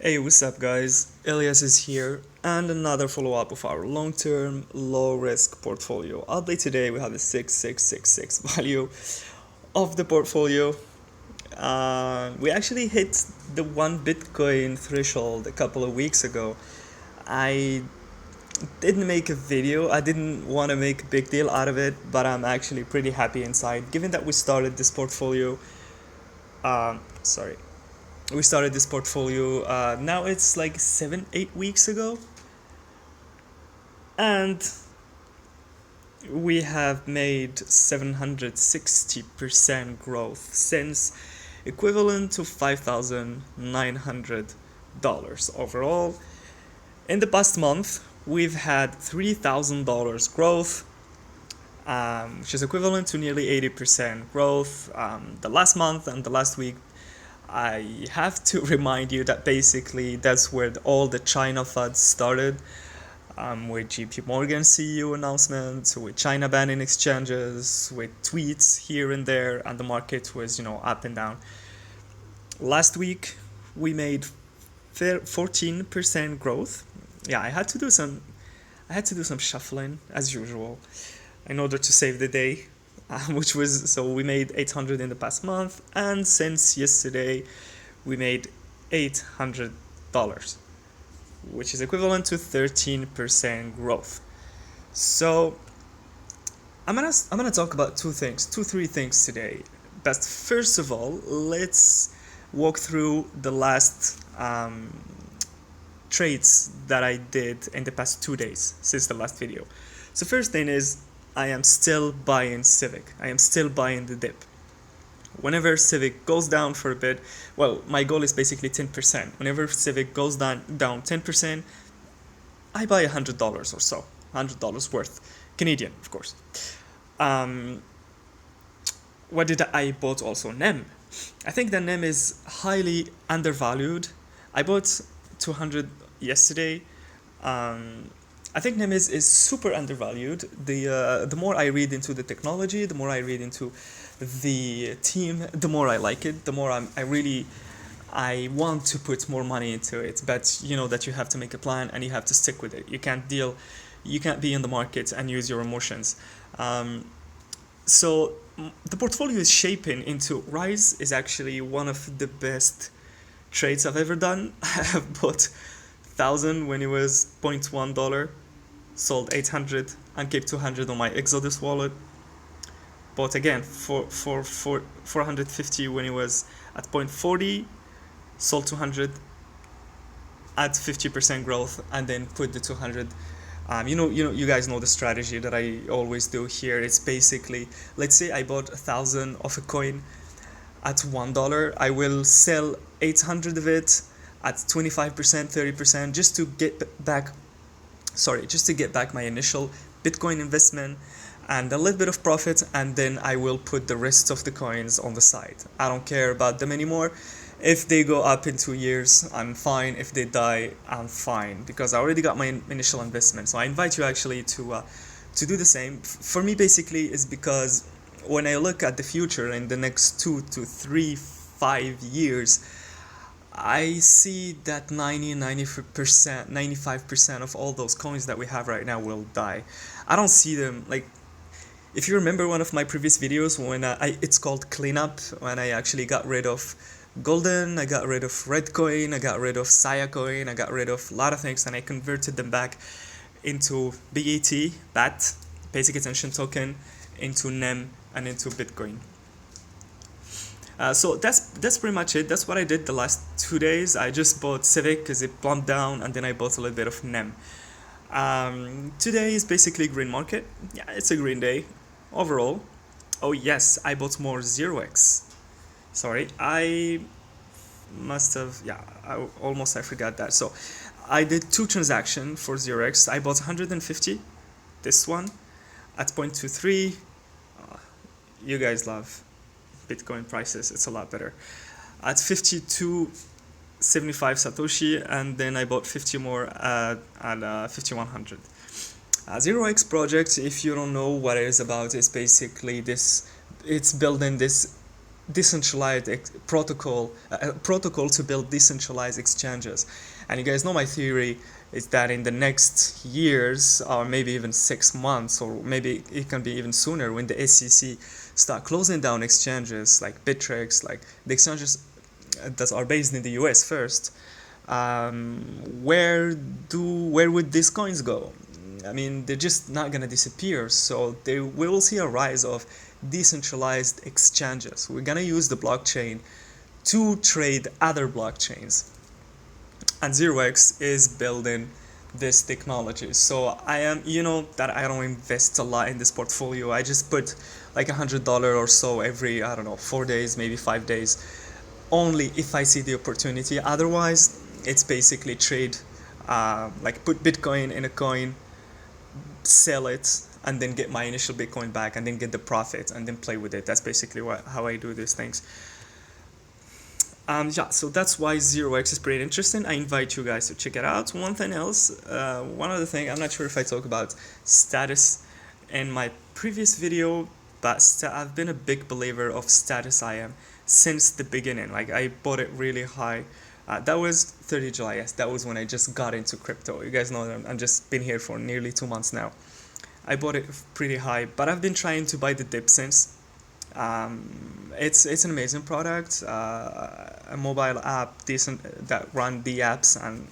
Hey, what's up, guys? Elias is here, and another follow up of our long term, low risk portfolio update. Today we have the 6666 value of the portfolio. We actually hit the 1 Bitcoin threshold a couple of weeks ago. I didn't make a video, I didn't want to make a big deal out of it, but I'm actually pretty happy inside given that we started this portfolio. Sorry, we started this portfolio now it's like 7 8 weeks ago, and we have made 760% growth since, equivalent to $5,900 overall. In the past month we've had $3,000 growth, which is equivalent to nearly 80% growth. The last month and the last week, I have to remind you that basically that's where all the China FUD started, with JP Morgan CEO announcements, with China banning exchanges, with tweets here and there, and the market was, up and down. Last week, we made 14% growth. Yeah, I had to do some shuffling as usual in order to save the day, which was, so we made 800 in the past month, and since yesterday we made $800, which is equivalent to 13% growth. So I'm gonna talk about three things today. But first of all, let's walk through the last trades that I did in the past 2 days since the last video. So first thing is, I am still buying Civic. I am still buying the dip. Whenever Civic goes down for a bit, well, my goal is basically 10%. Whenever Civic goes down 10%, I buy $100 or so, $100 worth, Canadian, of course. What did I bought also? NEM. I think that NEM is highly undervalued. I bought 200 yesterday. I think NEM is super undervalued. The more I read into the technology, the more I read into the team, the more I like it. The more I want to put more money into it. But you know that you have to make a plan and you have to stick with it. You can't be in the market and use your emotions. So the portfolio is shaping into Rise is actually one of the best trades I've ever done. I have bought 1,000 when it was $0.1, sold 800 and kept 200 on my Exodus wallet. Bought again for 450 when it was at 0.40, sold 200 at 50% growth, and then put the 200. You guys know the strategy that I always do here. It's basically, let's say I bought 1,000 of a coin at $1. I will sell 800 of it at 25%, 30%, just to get back my initial Bitcoin investment and a little bit of profit, and then I will put the rest of the coins on the side. I don't care about them anymore. If they go up in 2 years, I'm fine. If they die, I'm fine, because I already got my initial investment. So I invite you actually to do the same. For me, basically, is because when I look at the future in the next 2 to 3, 5 years, I see that 90%, 95% of all those coins that we have right now will die. I don't see them, like, if you remember one of my previous videos when it's called cleanup, when I actually got rid of golden, I got rid of redcoin, I got rid of Saya coin, I got rid of a lot of things, and I converted them back into BAT, basic attention token, into NEM, and into Bitcoin. So that's pretty much it. That's what I did the last 2 days. I just bought Civic because it plumped down, and then I bought a little bit of NEM. Today is basically green market. Yeah, it's a green day overall. Oh yes, I bought more ZRX. Sorry, I must have, yeah, I forgot that. So I did 2 transactions for ZRX. I bought 150, this one at 0.23. You guys love Bitcoin prices, it's a lot better. At 52.75 Satoshi, and then I bought 50 more at 5100. ZeroX project, if you don't know what it is about, is basically this. It's building this decentralized protocol to build decentralized exchanges. And you guys know my theory is that in the next years, or maybe even 6 months, or maybe it can be even sooner, when the SEC start closing down exchanges like Bittrex, like the exchanges that are based in the US first, where would these coins go? I mean, they're just not gonna disappear. So we will see a rise of decentralized exchanges. We're gonna use the blockchain to trade other blockchains, and ZeroX is building this technology. So I am, that I don't invest a lot in this portfolio. I just put like $100 or so every, I don't know, 4 days, maybe 5 days, only if I see the opportunity. Otherwise, it's basically trade, like put Bitcoin in a coin, sell it, and then get my initial Bitcoin back, and then get the profit, and then play with it. That's basically how I do these things. Yeah, so that's why ZeroX is pretty interesting. I invite you guys to check it out. One thing else, one other thing, I'm not sure if I talk about status in my previous video, but I've been a big believer of status IM since the beginning. Like, I bought it really high. That was 30 July, yes, that was when I just got into crypto. You guys know that I've just been here for nearly 2 months now. I bought it pretty high, but I've been trying to buy the dip since. It's an amazing product, a mobile app that run the apps and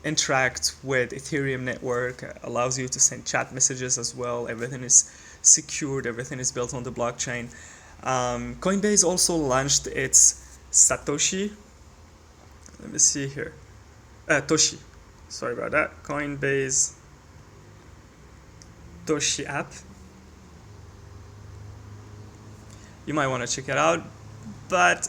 interact with Ethereum network, allows you to send chat messages as well. Everything is secured, everything is built on the blockchain. Coinbase also launched its Satoshi. Let me see here. Toshi. Sorry about that. Coinbase Toshi app. You might want to check it out, but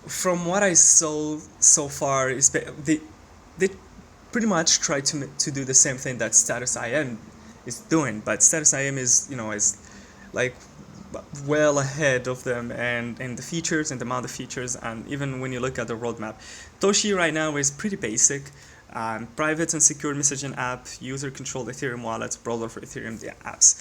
from what I saw so far, is they pretty much try to do the same thing that Status IM is doing, but Status IM is like well ahead of them and in the features and the amount of features, and even when you look at the roadmap. Toshi right now is pretty basic. Private and secure messaging app, user-controlled Ethereum wallets, browser for Ethereum apps.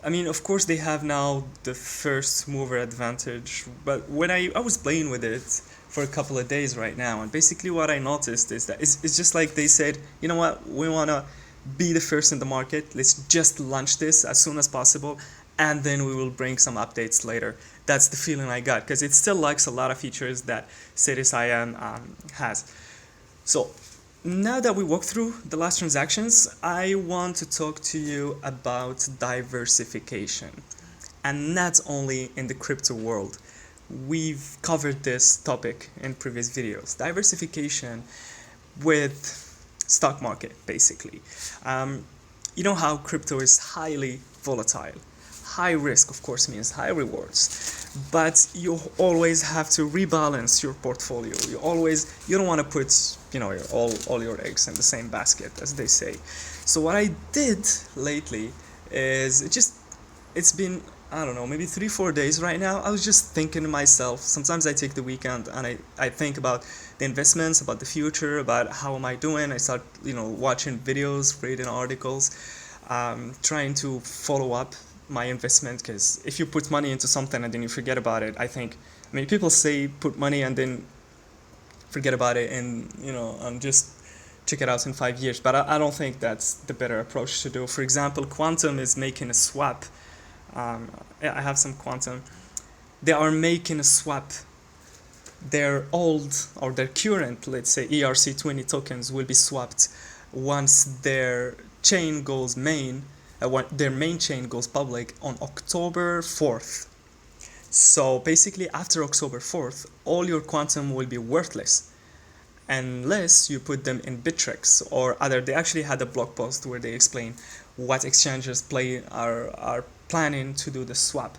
I mean, of course, they have now the first mover advantage, but when I was playing with it for a couple of days right now, and basically what I noticed is that it's just like they said, you know what, we want to be the first in the market, let's just launch this as soon as possible, and then we will bring some updates later. That's the feeling I got, because it still lacks a lot of features that Status IM has. So now that we walked through the last transactions, I want to talk to you about diversification, and not only in the crypto world. We've covered this topic in previous videos. Diversification with stock market, basically. You know how crypto is highly volatile. High risk, of course, means high rewards, but you always have to rebalance your portfolio. You don't want to put all your eggs in the same basket, as they say. So what I did lately is it's been, I don't know, maybe 3-4 days right now. I was just thinking to myself. Sometimes I take the weekend and I think about the investments, about the future, about how am I doing. I start watching videos, reading articles, trying to follow up my investment, because if you put money into something and then you forget about it, I mean, people say put money and then forget about it and just check it out in 5 years, but I don't think that's the better approach to do. For example, Qtum is making a swap. I have some Qtum. They are making a swap. Their old or their current, let's say ERC20 tokens, will be swapped once their chain goes their main chain goes public on October 4th. So basically, after October 4th, all your Qtum will be worthless unless you put them in Bittrex or other. They actually had a blog post where they explain what exchanges are planning to do the swap.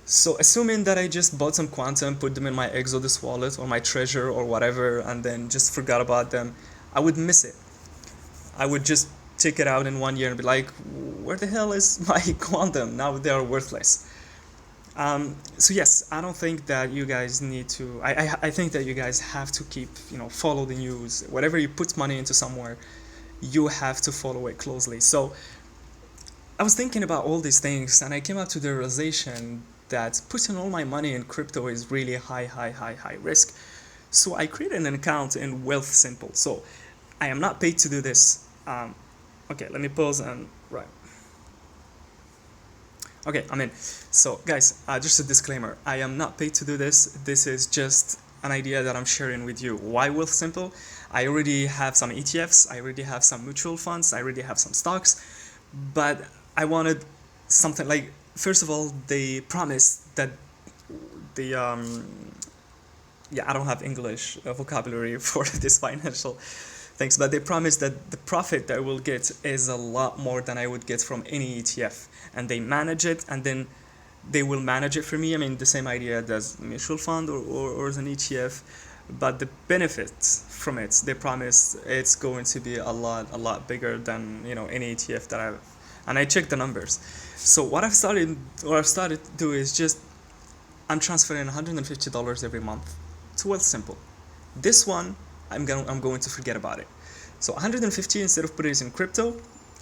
So assuming that I just bought some Qtum, put them in my Exodus wallet or my Treasure or whatever, and then just forgot about them, I would miss it. I would just take it out in 1 year and be like, where the hell is my Qtum? Now they are worthless. So yes, I don't think that you guys need to. I think that you guys have to keep follow the news. Whatever you put money into somewhere, you have to follow it closely. So I was thinking about all these things, and I came out to the realization that putting all my money in crypto is really high risk. So I created an account in Wealth Simple. So I am not paid to do this. Okay, let me pause and right. Okay, I'm in. So guys, just a disclaimer. I am not paid to do this. This is just an idea that I'm sharing with you. Why Wealth Simple? I already have some ETFs. I already have some mutual funds. I already have some stocks. But I wanted something like, first of all, they promised that the yeah, I don't have English vocabulary for this financial things, but they promise that the profit that I will get is a lot more than I would get from any ETF, and they manage it, and then they will manage it for me. I mean, the same idea as a mutual fund or as an ETF, but the benefits from it, they promise it's going to be a lot bigger than, you know, any ETF that I've, and I checked the numbers. So what I've started to do is just I'm transferring $150 every month to Wealth Simple. This one I'm going to forget about it. So 150, instead of putting it in crypto,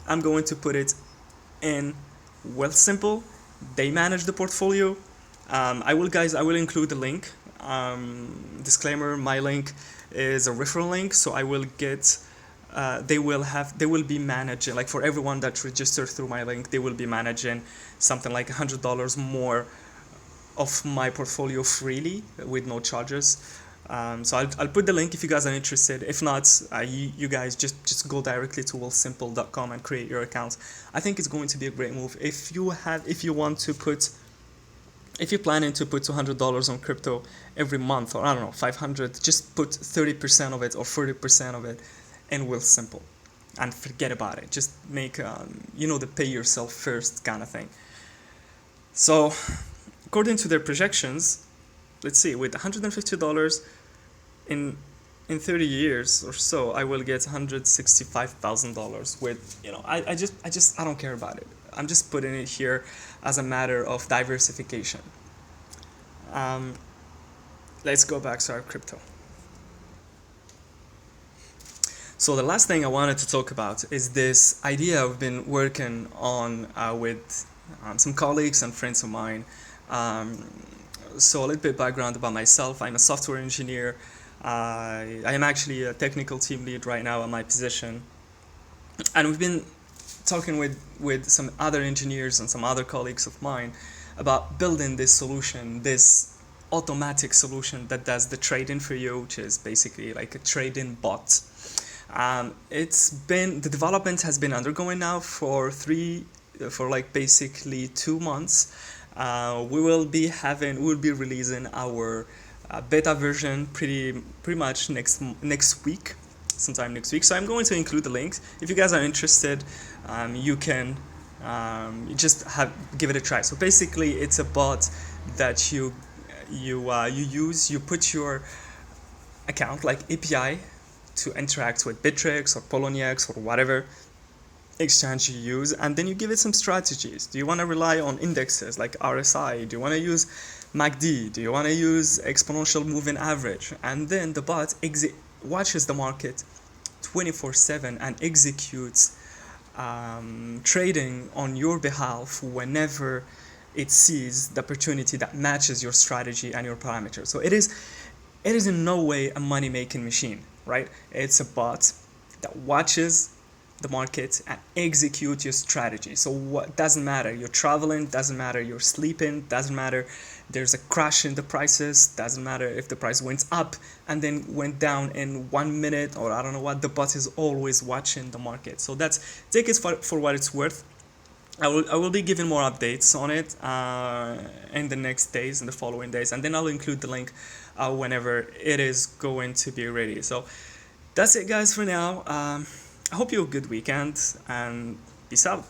I'm going to put it in Wealth Simple. They manage the portfolio. I will include the link. Disclaimer: my link is a referral link, so I will get. They will be managing, like, for everyone that registered through my link, they will be managing something like $100 more of my portfolio freely with no charges. So I'll put the link if you guys are interested. If not, you guys just go directly to wealthsimple.com and create your account. I think it's going to be a great move. If you're planning to put $200 on crypto every month, or I don't know, 500, just put 30% of it or 40% of it in Wealth Simple and forget about it. Just make the pay yourself first kind of thing. So according to their projections, let's see, with $150 in 30 years or so, I will get $165,000 with, I don't care about it. I'm just putting it here as a matter of diversification. Let's go back to our crypto. So the last thing I wanted to talk about is this idea I've been working on with some colleagues and friends of mine. So a little bit background about myself. I'm a software engineer. I am actually a technical team lead right now in my position. And we've been talking with some other engineers and some other colleagues of mine about building this solution, this automatic solution that does the trading for you, which is basically like a trading bot. The development has been undergoing now for basically 2 months. We will be releasing our beta version pretty much next week, sometime next week. So I'm going to include the links. If you guys are interested, you can give it a try. So basically, it's a bot that you use. You put your account, like API, to interact with Bittrex or Poloniex or whatever exchange you use, and then you give it some strategies. Do you want to rely on indexes like RSI? Do you want to use MACD? Do you want to use exponential moving average? And then the bot watches the market 24/7 and executes trading on your behalf whenever it sees the opportunity that matches your strategy and your parameters. So it is in no way a money-making machine, right? It's a bot that watches the market and execute your strategy. So what doesn't matter, you're traveling, doesn't matter you're sleeping, doesn't matter there's a crash in the prices, doesn't matter if the price went up and then went down in 1 minute, or I don't know what, the bot is always watching the market. So take it for what it's worth. I will be giving more updates on it in the next days, in the following days, and then I'll include the link whenever it is going to be ready. So that's it, guys, for now. I hope you have a good weekend, and peace out.